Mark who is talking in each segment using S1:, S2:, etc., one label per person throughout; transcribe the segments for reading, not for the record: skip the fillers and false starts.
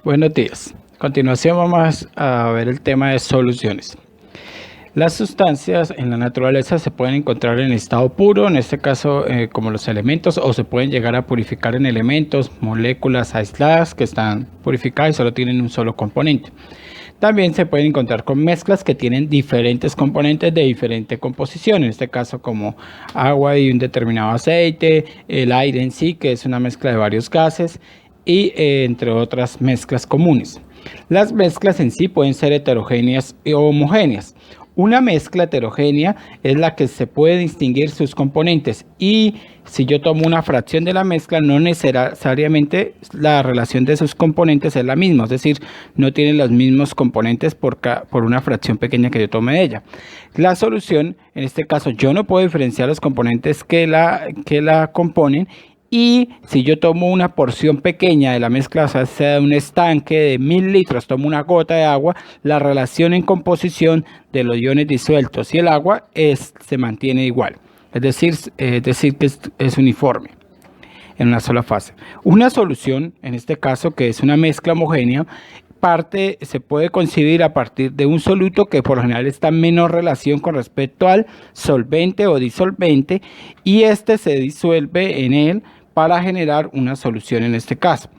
S1: Buenos días. A continuación vamos a ver el tema de soluciones. Las sustancias en la naturaleza se pueden encontrar en estado puro, en este caso como los elementos, o se pueden llegar a purificar en elementos, moléculas aisladas que están purificadas y solo tienen un solo componente. También se pueden encontrar con mezclas que tienen diferentes componentes de diferente composición, en este caso como agua y un determinado aceite, el aire en sí, que es una mezcla de varios gases, y entre otras mezclas comunes. Las mezclas en sí pueden ser heterogéneas o homogéneas. Una mezcla heterogénea es la que se puede distinguir sus componentes, y si yo tomo una fracción de la mezcla, no necesariamente la relación de sus componentes es la misma, es decir, no tienen los mismos componentes por una fracción pequeña que yo tome de ella. La solución, en este caso, yo no puedo diferenciar los componentes que la componen, y si yo tomo una porción pequeña de la mezcla, o sea de un estanque de 1000 litros, tomo una gota de agua, la relación en composición de los iones disueltos y el agua se mantiene igual. Es decir que es uniforme en una sola fase. Una solución, en este caso, que es una mezcla homogénea, se puede concebir a partir de un soluto que por lo general está en menor relación con respecto al solvente o disolvente, y este se disuelve en él para generar una solución en este caso.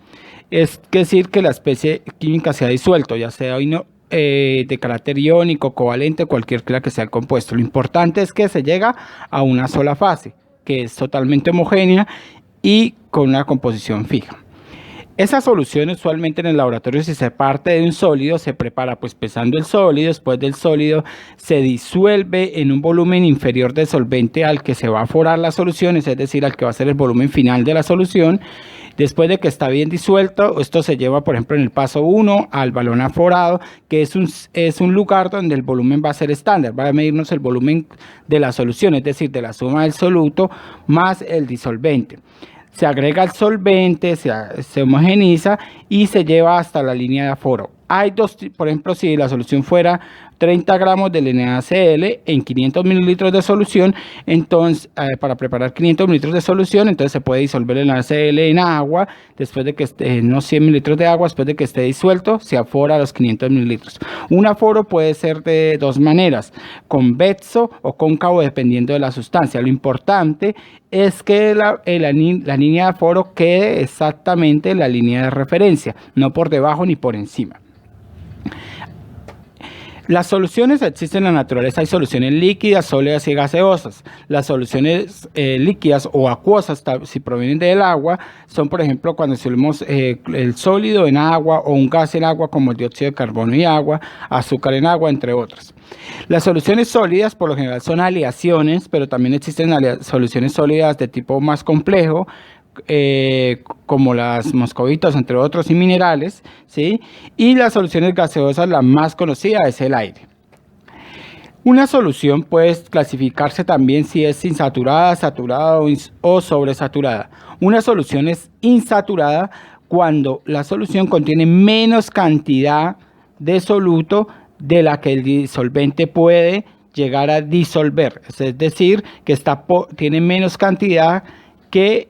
S1: Es decir, que la especie química se ha disuelto, ya sea de carácter iónico, covalente, cualquier que sea el compuesto. Lo importante es que se llega a una sola fase, que es totalmente homogénea y con una composición fija. Esa solución usualmente en el laboratorio, si se parte de un sólido, se prepara pues pesando el sólido. Después del sólido se disuelve en un volumen inferior de solvente al que se va a forar la solución, es decir, al que va a ser el volumen final de la solución. Después de que está bien disuelto, esto se lleva, por ejemplo, en el paso 1 al balón aforado, que es un lugar donde el volumen va a ser estándar, va a medirnos el volumen de la solución, es decir, de la suma del soluto más el disolvente. Se agrega el solvente, se homogeniza y se lleva hasta la línea de aforo. Hay dos, por ejemplo, si la solución fuera 30 gramos de NaCl en 500 mililitros de solución, entonces para preparar 500 mililitros de solución, entonces se puede disolver el NaCl en agua, después de que esté en unos 100 mililitros de agua, después de que esté disuelto, se afora a los 500 mililitros. Un aforo puede ser de dos maneras, convexo o cóncavo, dependiendo de la sustancia. Lo importante es que la línea de aforo quede exactamente en la línea de referencia, no por debajo ni por encima. Las soluciones existen en la naturaleza. Hay soluciones líquidas, sólidas y gaseosas. Las soluciones líquidas o acuosas, si provienen del agua, son, por ejemplo, cuando disolvemos el sólido en agua o un gas en agua, como el dióxido de carbono y agua, azúcar en agua, entre otras. Las soluciones sólidas, por lo general, son aleaciones, pero también existen soluciones sólidas de tipo más complejo, como las moscovitas, entre otros, y minerales, ¿sí? Y las soluciones gaseosas, la más conocida es el aire. Una solución puede clasificarse también si es insaturada, saturada o sobresaturada. Una solución es insaturada cuando la solución contiene menos cantidad de soluto de la que el disolvente puede llegar a disolver. Es decir, que tiene menos cantidad que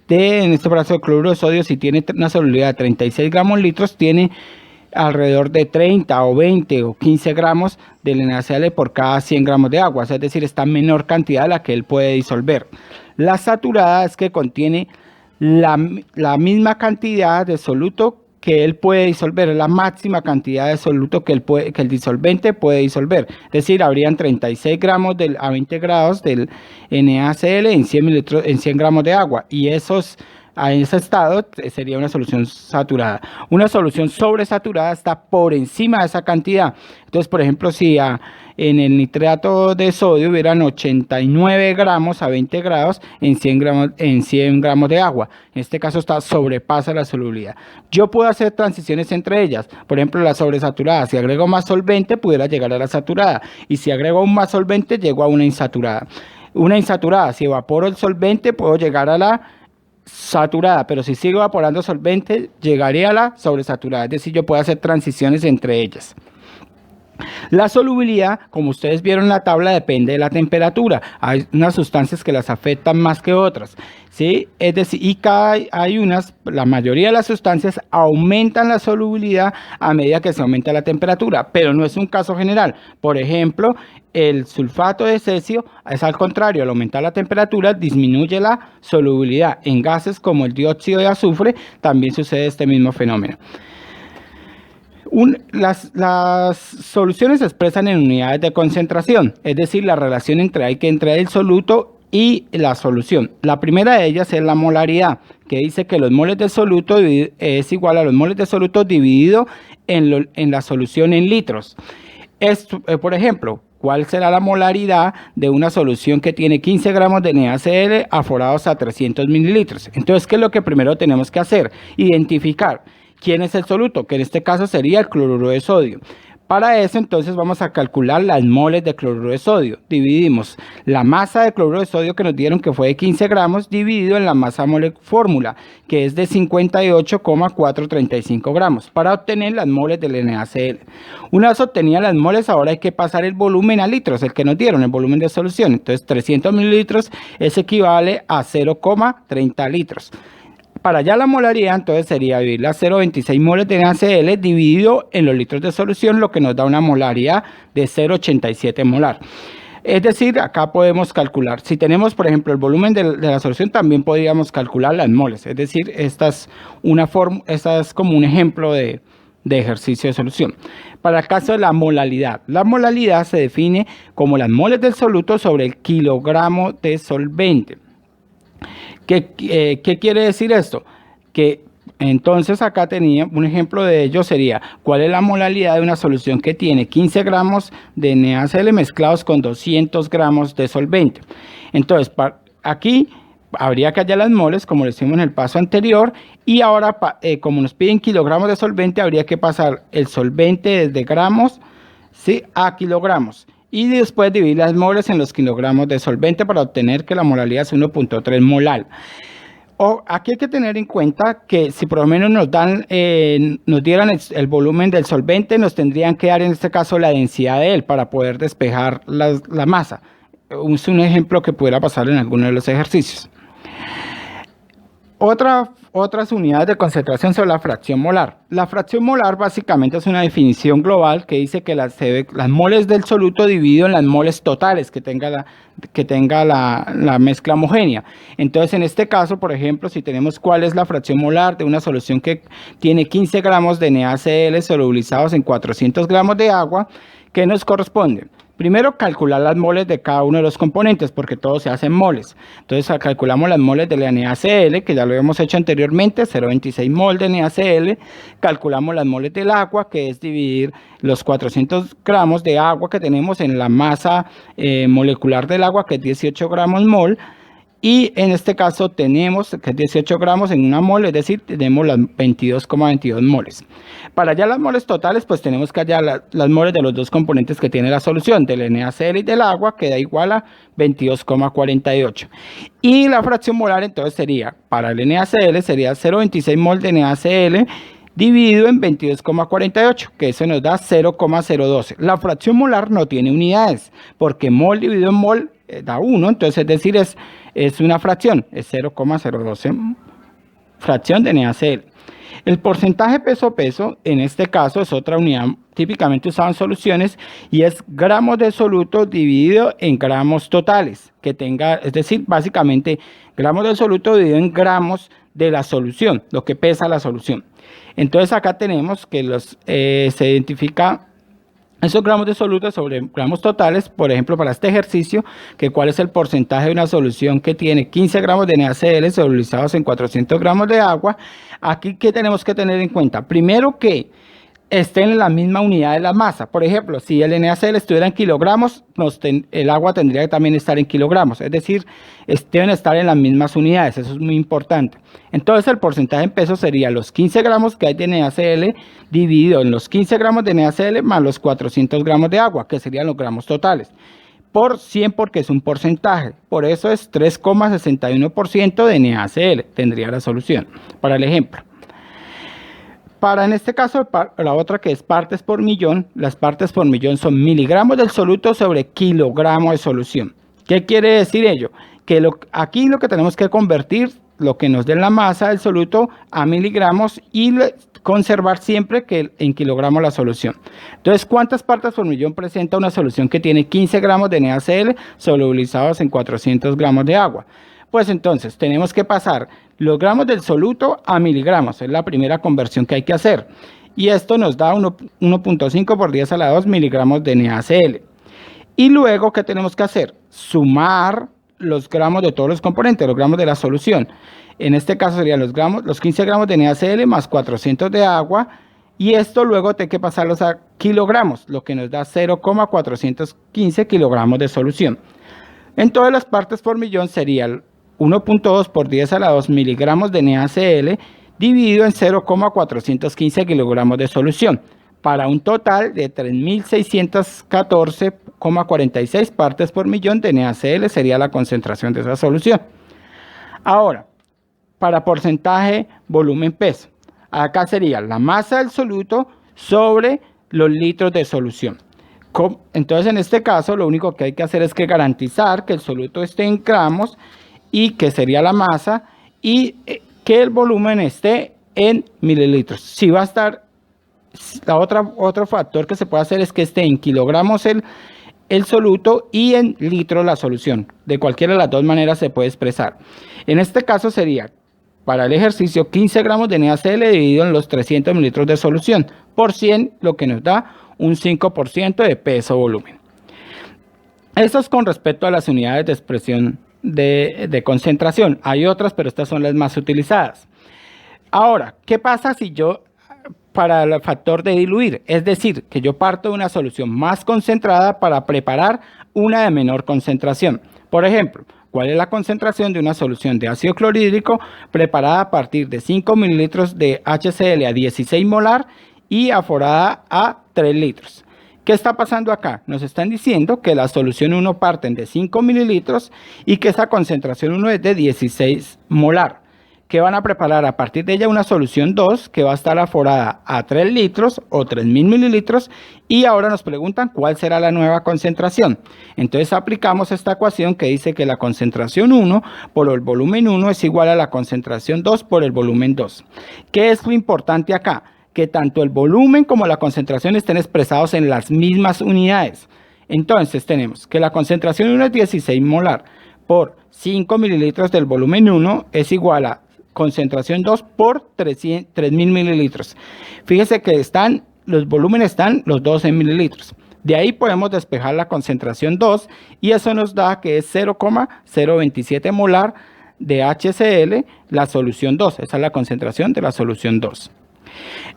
S1: en este caso de cloruro de sodio. Si tiene una solubilidad de 36 gramos litros, tiene alrededor de 30 o 20 o 15 gramos de NaCl por cada 100 gramos de agua, es decir, está en menor cantidad de la que él puede disolver. La saturada es que contiene la misma cantidad de soluto que él puede disolver, es la máxima cantidad de soluto que el disolvente puede disolver. Es decir, habrían 36 gramos a 20 grados del NaCl en 100 gramos de agua, y en ese estado sería una solución saturada. Una solución sobresaturada está por encima de esa cantidad. Entonces, por ejemplo, si en el nitrato de sodio hubieran 89 gramos a 20 grados en 100 gramos de agua, en este caso sobrepasa la solubilidad. Yo puedo hacer transiciones entre ellas. Por ejemplo, la sobresaturada, si agrego más solvente, pudiera llegar a la saturada, y si agrego aún más solvente, llego a una insaturada. Una insaturada, si evaporo el solvente, puedo llegar a la saturada, pero si sigo evaporando solvente, llegaría a la sobresaturada. Es decir, yo puedo hacer transiciones entre ellas. La solubilidad, como ustedes vieron en la tabla, depende de la temperatura. Hay unas sustancias que las afectan más que otras. ¿sí? Es decir, y la mayoría de las sustancias aumentan la solubilidad a medida que se aumenta la temperatura, pero no es un caso general. Por ejemplo, el sulfato de cesio es al contrario, al aumentar la temperatura disminuye la solubilidad. En gases como el dióxido de azufre también sucede este mismo fenómeno. Las soluciones se expresan en unidades de concentración, es decir, la relación entre el soluto y la solución. La primera de ellas es la molaridad, que dice que los moles de soluto es igual a los moles de soluto dividido en la solución en litros. Por ejemplo, ¿cuál será la molaridad de una solución que tiene 15 gramos de NaCl aforados a 300 mililitros? Entonces, ¿qué es lo que primero tenemos que hacer? Identificar quién es el soluto, que en este caso sería el cloruro de sodio. Para eso, entonces, vamos a calcular las moles de cloruro de sodio. Dividimos la masa de cloruro de sodio que nos dieron, que fue de 15 gramos, dividido en la masa mole fórmula, que es de 58,435 gramos, para obtener las moles del NaCl. Una vez obtenidas las moles, ahora hay que pasar el volumen a litros, el que nos dieron, el volumen de solución. Entonces, 300 mililitros es equivale a 0,30 litros. Para allá la molaridad, entonces sería dividir las 0,26 moles de NaCl dividido en los litros de solución, lo que nos da una molaridad de 0,87 molar. Es decir, acá podemos calcular, si tenemos, por ejemplo, el volumen de la solución, también podríamos calcular las moles. Es decir, esta es como un ejemplo de ejercicio de solución. Para el caso de la molaridad se define como las moles del soluto sobre el kilogramo de solvente. ¿Qué quiere decir esto? Que entonces acá tenía un ejemplo de ello, sería cuál es la molaridad de una solución que tiene 15 gramos de NaCl mezclados con 200 gramos de solvente. Entonces, aquí habría que hallar las moles, como lo hicimos en el paso anterior, y ahora, como nos piden kilogramos de solvente, habría que pasar el solvente desde gramos, ¿sí?, a kilogramos. Y después dividir las moles en los kilogramos de solvente para obtener que la molaridad es 1,3 molar. Aquí hay que tener en cuenta que si por lo menos nos dieran el volumen del solvente, nos tendrían que dar en este caso la densidad de él para poder despejar la masa. Es un ejemplo que pudiera pasar en alguno de los ejercicios. Otras unidades de concentración son la fracción molar. La fracción molar básicamente es una definición global que dice que las moles del soluto dividido en las moles totales que tenga la mezcla homogénea. Entonces, en este caso, por ejemplo, si tenemos cuál es la fracción molar de una solución que tiene 15 gramos de NaCl solubilizados en 400 gramos de agua, ¿qué nos corresponde? Primero, calcular las moles de cada uno de los componentes, porque todos se hacen moles. Entonces, calculamos las moles de la NaCl, que ya lo habíamos hecho anteriormente, 0,26 mol de NaCl. Calculamos las moles del agua, que es dividir los 400 gramos de agua que tenemos en la masa molecular del agua, que es 18 gramos mol. Y en este caso tenemos que es 18 gramos en una mol, es decir, tenemos las 22,22 moles. Para hallar las moles totales, pues tenemos que hallar las moles de los dos componentes que tiene la solución, del NaCl y del agua, que da igual a 22,48. Y la fracción molar entonces sería, para el NaCl sería 0,26 mol de NaCl dividido en 22,48, que eso nos da 0,012. La fracción molar no tiene unidades, porque mol dividido en mol da 1, entonces es decir, es una fracción, es 0,012 fracción de NaCl. El porcentaje peso-peso, en este caso, es otra unidad típicamente usada en soluciones y es gramos de soluto dividido en gramos totales, es decir, básicamente gramos de soluto dividido en gramos de la solución, lo que pesa la solución. Entonces acá tenemos que se identifica esos gramos de soluto sobre gramos totales, por ejemplo, para este ejercicio, que cuál es el porcentaje de una solución que tiene 15 gramos de NaCl solubilizados en 400 gramos de agua. Aquí, ¿qué tenemos que tener en cuenta? Primero, que estén en la misma unidad de la masa. Por ejemplo, si el NaCl estuviera en kilogramos, el agua tendría que también estar en kilogramos. Es decir, deben estar en las mismas unidades. Eso es muy importante. Entonces, el porcentaje en peso sería los 15 gramos que hay de NaCl dividido en los 15 gramos de NaCl más los 400 gramos de agua, que serían los gramos totales. Por 100, porque es un porcentaje. Por eso es 3,61% de NaCl tendría la solución, para el ejemplo. En este caso, la otra que es partes por millón, las partes por millón son miligramos del soluto sobre kilogramo de solución. ¿Qué quiere decir ello? que aquí lo que tenemos que convertir, lo que nos dé la masa del soluto, a miligramos y conservar siempre que en kilogramos la solución. Entonces, ¿cuántas partes por millón presenta una solución que tiene 15 gramos de NaCl solubilizados en 400 gramos de agua? Pues entonces tenemos que pasar los gramos del soluto a miligramos. Es la primera conversión que hay que hacer. Y esto nos da 1.5 por 10 a la 2 miligramos de NaCl. Y luego, ¿qué tenemos que hacer? Sumar los gramos de todos los componentes, los gramos de la solución. En este caso serían los 15 gramos de NaCl más 400 de agua. Y esto luego hay que pasarlos a kilogramos, lo que nos da 0,415 kilogramos de solución. En todas las partes por millón sería 1.2 por 10 a la 2 miligramos de NaCl dividido en 0,415 kilogramos de solución, para un total de 3.614,46 partes por millón de NaCl sería la concentración de esa solución. Ahora, para porcentaje, volumen, peso. Acá sería la masa del soluto sobre los litros de solución. Entonces, en este caso, lo único que hay que hacer es que garantizar que el soluto esté en gramos y que sería la masa y que el volumen esté en mililitros. Si va a estar, otro factor que se puede hacer es que esté en kilogramos el soluto y en litros la solución. De cualquiera de las dos maneras se puede expresar. En este caso sería, para el ejercicio, 15 gramos de NaCl dividido en los 300 mililitros de solución por 100, lo que nos da un 5% de peso-volumen. Esto es con respecto a las unidades de expresión de concentración. Hay otras, pero estas son las más utilizadas. Ahora, ¿qué pasa si yo, para el factor de diluir? Es decir, que yo parto de una solución más concentrada para preparar una de menor concentración. Por ejemplo, ¿cuál es la concentración de una solución de ácido clorhídrico preparada a partir de 5 mililitros de HCl a 16 molar y aforada a 3 litros? ¿Qué está pasando acá? Nos están diciendo que la solución 1 parten de 5 mililitros y que esa concentración 1 es de 16 molar. Que van a preparar a partir de ella una solución 2 que va a estar aforada a 3 litros o 3.000 mililitros y ahora nos preguntan cuál será la nueva concentración. Entonces aplicamos esta ecuación que dice que la concentración 1 por el volumen 1 es igual a la concentración 2 por el volumen 2. ¿Qué es lo importante acá? Que tanto el volumen como la concentración estén expresados en las mismas unidades. Entonces tenemos que la concentración 1 es 16 molar por 5 mililitros del volumen 1 es igual a concentración 2 por 3.000 mililitros. Fíjese que los volúmenes están los dos en mililitros. De ahí podemos despejar la concentración 2 y eso nos da que es 0,027 molar de HCl la solución 2. Esa es la concentración de la solución 2.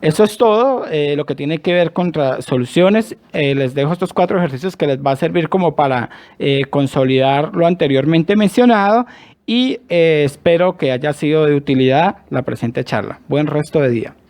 S1: Eso es todo lo que tiene que ver con soluciones. Les dejo estos 4 ejercicios que les va a servir como para consolidar lo anteriormente mencionado y espero que haya sido de utilidad la presente charla. Buen resto de día.